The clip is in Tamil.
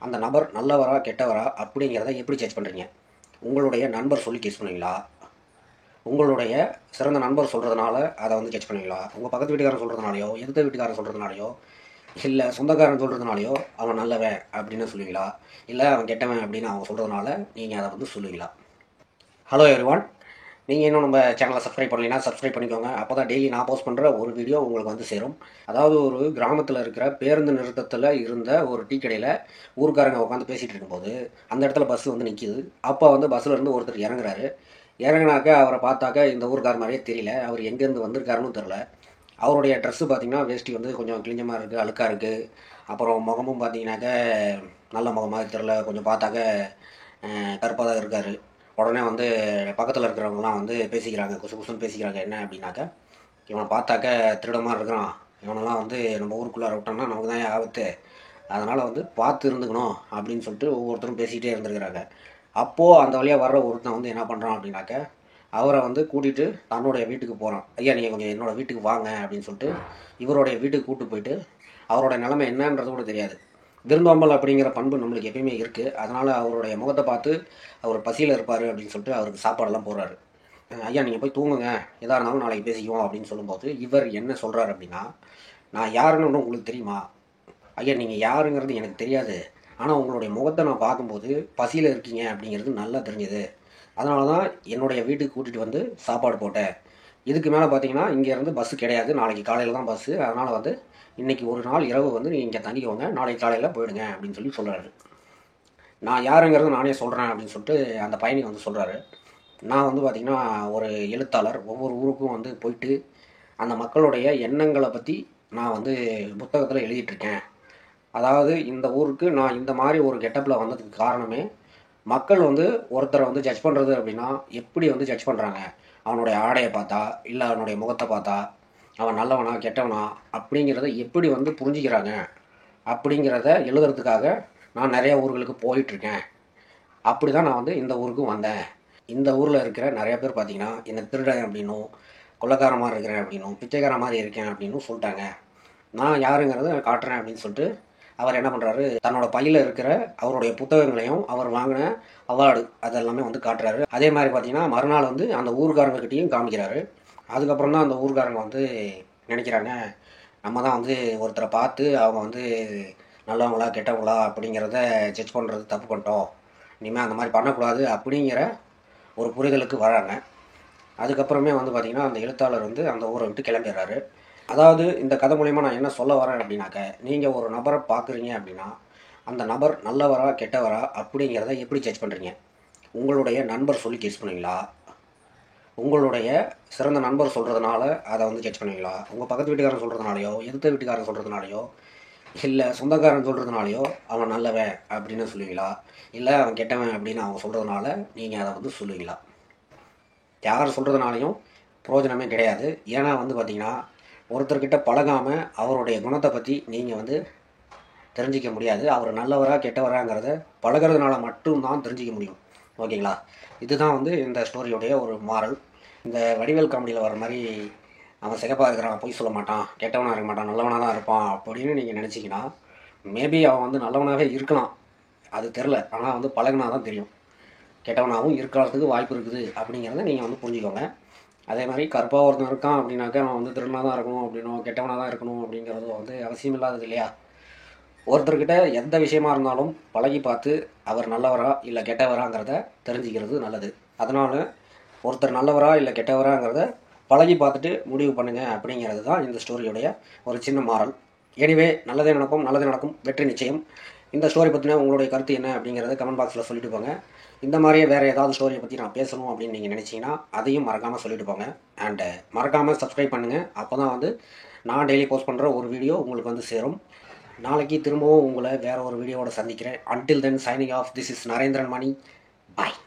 அந்த நபர் நல்லவரா கெட்டவரா அப்படிங்கிறத எப்படி ஜட்ஜ் பண்ணுறீங்க? உங்களுடைய நண்பர் சொல்லி ஜட்ஜ் பண்ணுவீங்களா? உங்களுடைய சிறந்த நண்பர் சொல்கிறதுனால அதை வந்து ஜட்ஜ் பண்ணுவீங்களா? உங்கள் பக்கத்து வீட்டுக்காரன் சொல்கிறதுனாலையோ எதிர்த்த வீட்டுக்காரன் சொல்கிறதுனாலையோ இல்லை சொந்தக்காரன் சொல்கிறதுனாலையோ அவன் நல்லவன் அப்படின்னு சொல்லுவீங்களா? இல்லை அவன் கெட்டவன் அப்படின்னு அவங்க சொல்கிறதுனால நீங்கள் அதை வந்து சொல்லுவீங்களா? ஹலோ எவ்ரிவான், நீங்கள் இன்னும் நம்ம சேனலை சப்ஸ்கிரைப் பண்ணலைன்னா சப்ஸ்கிரைப் பண்ணிக்கோங்க. அப்போ தான் டெய்லி நான் போஸ்ட் பண்ணுற ஒரு வீடியோ உங்களுக்கு வந்து சேரும். அதாவது ஒரு கிராமத்தில் இருக்கிற பேருந்து நிறுத்தத்தில் இருந்த ஒரு டீ கடையில் ஊருக்காரங்க உட்காந்து பேசிகிட்டு இருக்கும்போது அந்த இடத்துல பஸ் வந்து நிற்கிது. அப்போ வந்து பஸ்ஸில் இருந்து ஒருத்தர் இறங்குறாரு. இறங்கினாக்க அவரை பார்த்தாக்க இந்த ஊருக்கார மாதிரியே தெரியல. அவர் எங்கேருந்து வந்திருக்காருன்னு தெரில. அவருடைய ட்ரெஸ்ஸு பார்த்திங்கன்னா வேஷ்டி வந்து கொஞ்சம் கிழிஞ்சமாக இருக்குது, அழுக்காக இருக்குது. அப்புறம் முகமும் பார்த்தீங்கன்னாக்க நல்ல முகமாக தெரில, கொஞ்சம் பார்த்தாக்க கருப்பாக தான் இருக்கார். உடனே வந்து பக்கத்தில் இருக்கிறவங்கலாம் வந்து பேசிக்கிறாங்க, குசு குசுன்னு பேசிக்கிறாங்க. என்ன அப்படின்னாக்க, இவனை பார்த்தாக்க திருடமாக இருக்கிறான், இவனெல்லாம் வந்து நம்ம ஊருக்குள்ளே விட்டோம்னா நமக்கு தான் ஆபத்து, அதனால் வந்து பார்த்து இருந்துக்கணும் அப்படின்னு சொல்லிட்டு ஒவ்வொருத்தரும் பேசிக்கிட்டே இருந்துருக்கிறாங்க. அப்போது அந்த வழியாக வர்ற ஒருத்தன் வந்து என்ன பண்ணுறான் அப்படின்னாக்க, அவரை வந்து கூட்டிகிட்டு தன்னுடைய வீட்டுக்கு போகிறான். ஐயா நீங்கள் கொஞ்சம் என்னோடய வீட்டுக்கு வாங்க அப்படின்னு சொல்லிட்டு இவருடைய வீட்டுக்கு கூப்பிட்டு போயிட்டு அவரோட நிலைமை என்னன்றது கூட தெரியாது. விருந்தோம்பல் அப்படிங்கிற பண்பு நம்மளுக்கு எப்பயுமே இருக்குது. அதனால் அவருடைய முகத்தை பார்த்து அவர் பசியில் இருப்பார் அப்படின்னு சொல்லிட்டு அவருக்கு சாப்பாடெல்லாம் போடுறாரு. ஐயா நீங்கள் போய் தூங்குங்க, எதாக இருந்தாலும் நாளைக்கு பேசிக்குவோம் அப்படின்னு சொல்லும்போது இவர் என்ன சொல்கிறார் அப்படின்னா, நான் யாருன்னு உங்களுக்கு தெரியுமா? ஐயா நீங்கள் யாருங்கிறது எனக்கு தெரியாது, ஆனால் உங்களுடைய முகத்தை நான் பார்க்கும்போது பசியில் இருக்கீங்க அப்படிங்கிறது நல்லா தெரிஞ்சுது, அதனால தான் என்னுடைய வீட்டுக்கு கூட்டிகிட்டு வந்து சாப்பாடு போட்டேன். இதுக்கு மேலே பார்த்தீங்கன்னா இங்கேருந்து பஸ்ஸு கிடையாது, நாளைக்கு காலையில் தான் பஸ்ஸு, அதனால் வந்து இன்றைக்கி ஒரு நாள் இரவு வந்து நீங்கள் இங்கே தங்கிக்கோங்க, நாளைக்கு காலையில் போயிடுங்க அப்படின்னு சொல்லி சொல்கிறாரு. நான் யாருங்கிறது நானே சொல்கிறேன் அப்படின்னு சொல்லிட்டு அந்த பயணி வந்து சொல்கிறாரு. நான் வந்து பார்த்திங்கன்னா ஒரு எழுத்தாளர், ஒவ்வொரு ஊருக்கும் வந்து போயிட்டு அந்த மக்களுடைய எண்ணங்களை பற்றி நான் வந்து புத்தகத்தில் எழுதிட்டுருக்கேன். அதாவது இந்த ஊருக்கு நான் இந்த மாதிரி ஒரு கெட்டப்பில் வந்ததுக்கு காரணமே, மக்கள் வந்து ஒருத்தரை வந்து ஜட்ஜ் பண்ணுறது அப்படின்னா எப்படி வந்து ஜட்ஜ் பண்ணுறாங்க, அவனுடைய ஆடையை பார்த்தா இல்லை அவனுடைய முகத்தை பார்த்தா அவன் நல்லவனா கெட்டவனா அப்படிங்கிறத எப்படி வந்து புரிஞ்சிக்கிறாங்க அப்படிங்கிறத எழுதுறதுக்காக நான் நிறைய ஊர்களுக்கு போயிட்டுருக்கேன். அப்படி தான் நான் வந்து இந்த ஊருக்கும் வந்தேன். இந்த ஊரில் இருக்கிற நிறைய பேர் பார்த்திங்கன்னா என்னை திருடன் அப்படின்னும், கொள்ளைக்கார மாதிரி இருக்கிறேன் அப்படின்னும், பிச்சைக்கார மாதிரி இருக்கேன் அப்படின்னு சொல்லிட்டாங்க. நான் யாருங்கிறத காட்டுறேன் அப்படின்னு சொல்லிட்டு அவர் என்ன பண்ணுறாரு, தன்னோட பையில் இருக்கிற அவருடைய புத்தகங்களையும் அவர் வாங்கின அவார்டு அதெல்லாமே வந்து காட்டுறாரு. அதே மாதிரி பார்த்திங்கன்னா மறுநாள் வந்து அந்த ஊருக்காரங்கக்கிட்டையும் காமிக்கிறாரு. அதுக்கப்புறம் தான் அந்த ஊருக்காரங்க வந்து நினைக்கிறாங்க, நம்ம தான் வந்து ஒருத்தரை பார்த்து அவங்க வந்து நல்லவங்களா கெட்டவங்களா அப்படிங்கிறத ஜட்ஜ் பண்ணுறது தப்பு பண்ணிட்டோம், இனிமேல் அந்த மாதிரி பண்ணக்கூடாது அப்படிங்கிற ஒரு புரிதலுக்கு வராங்க. அதுக்கப்புறமே வந்து பார்த்திங்கன்னா அந்த எழுத்தாளர் வந்து அந்த ஊரை விட்டு கிளம்பிடுறாரு. அதாவது இந்த கதை மூலயமா நான் என்ன சொல்ல வரேன் அப்படின்னாக்க, நீங்கள் ஒரு நபரை பார்க்குறீங்க அப்படின்னா அந்த நபர் நல்லவரா கெட்டவரா அப்படிங்கிறத எப்படி ஜட்ஜ் பண்ணுறீங்க? உங்களுடைய நண்பர் சொல்லி ஜட்ஜ் பண்ணுவீங்களா? உங்களுடைய சிறந்த நண்பர் சொல்கிறதுனால அதை வந்து ஜட்ஜ் பண்ணுவீங்களா? உங்கள் பக்கத்து வீட்டுக்காரன் சொல்கிறதுனாலையோ எதிர்த்த வீட்டுக்காரன் சொல்கிறதுனாலையோ இல்லை சொந்தக்காரன் சொல்கிறதுனாலையோ அவன் நல்லவன் அப்படின்னு சொல்லுவீங்களா? இல்லை அவன் கெட்டவன் அப்படின்னு அவங்க சொல்கிறதுனால நீங்கள் அதை வந்து சொல்லுவீங்களா? யார் சொல்கிறதுனாலையும் பிரயோஜனமே கிடையாது. ஏன்னா வந்து பார்த்திங்கன்னா ஒருத்தர்கிட்ட பழகாமல் அவருடைய குணத்தை பற்றி நீங்கள் வந்து தெரிஞ்சிக்க முடியாது. அவர் நல்லவரா கெட்டவராங்கிறத பழகிறதுனால மட்டும்தான் தெரிஞ்சிக்க முடியும். ஓகேங்களா? இதுதான் வந்து இந்த ஸ்டோரியோடைய ஒரு மாரல். இந்த வடிவேல் காமெடியில் வர மாதிரி அவன் சிகப்பாக இருக்கிறான், பொய் சொல்ல மாட்டான், கெட்டவனாக இருக்க மாட்டான், நல்லவனாக தான் இருப்பான் அப்படின்னு நீங்கள் நினச்சிங்கன்னா மேபி அவன் வந்து நல்லவனாகவே இருக்கலாம், அது தெரில. ஆனால் வந்து பழகினா தான் தெரியும். கெட்டவனாகவும் இருக்கிறதுக்கு வாய்ப்பு இருக்குது அப்படிங்கிறத நீங்கள் வந்து புரிஞ்சுக்கோங்க. அதே மாதிரி கருப்பாக ஒருத்தன் இருக்கான் அப்படின்னாக்கா அவன் வந்து திருடனாக தான் இருக்கணும் அப்படின்னும் கெட்டவனாக தான் இருக்கணும் அப்படிங்கிறது வந்து அவசியம் இல்லாதது இல்லையா? ஒருத்தர்கிட்ட எந்த விஷயமா இருந்தாலும் பழகி பார்த்து அவர் நல்லவரா இல்லை கெட்டவராங்கிறத தெரிஞ்சுக்கிறது நல்லது. அதனால் ஒருத்தர் நல்லவரா இல்லை கெட்டவராங்கிறத பழகி பார்த்துட்டு முடிவு பண்ணுங்கள் அப்படிங்கிறது தான் இந்த ஸ்டோரியுடைய ஒரு சின்ன மாரல். எனிவே, நல்லதே நடக்கும், நல்லதே நடக்கும், வெற்றி நிச்சயம். இந்த ஸ்டோரி பற்றின உங்களுடைய கருத்து என்ன அப்படிங்கிறத கமெண்ட் பாக்ஸில் சொல்லிட்டு போங்க. இந்த மாதிரியே வேறு ஏதாவது ஸ்டோரியை பற்றி நான் பேசணும் அப்படின்னு நீங்கள் நினச்சிங்கன்னா அதையும் மறக்காமல் சொல்லிட்டு போங்க. அண்டு மறக்காமல் சப்ஸ்கிரைப் பண்ணுங்கள். அப்போ தான் வந்து நான் டெய்லி போஸ்ட் பண்ணுற ஒரு வீடியோ உங்களுக்கு வந்து சேரும். நாளைக்கு திரும்பவும் உங்களை வேறு ஒரு வீடியோவோட சந்திக்கிறேன். Until then signing off. This is Narendran Mani. Bye.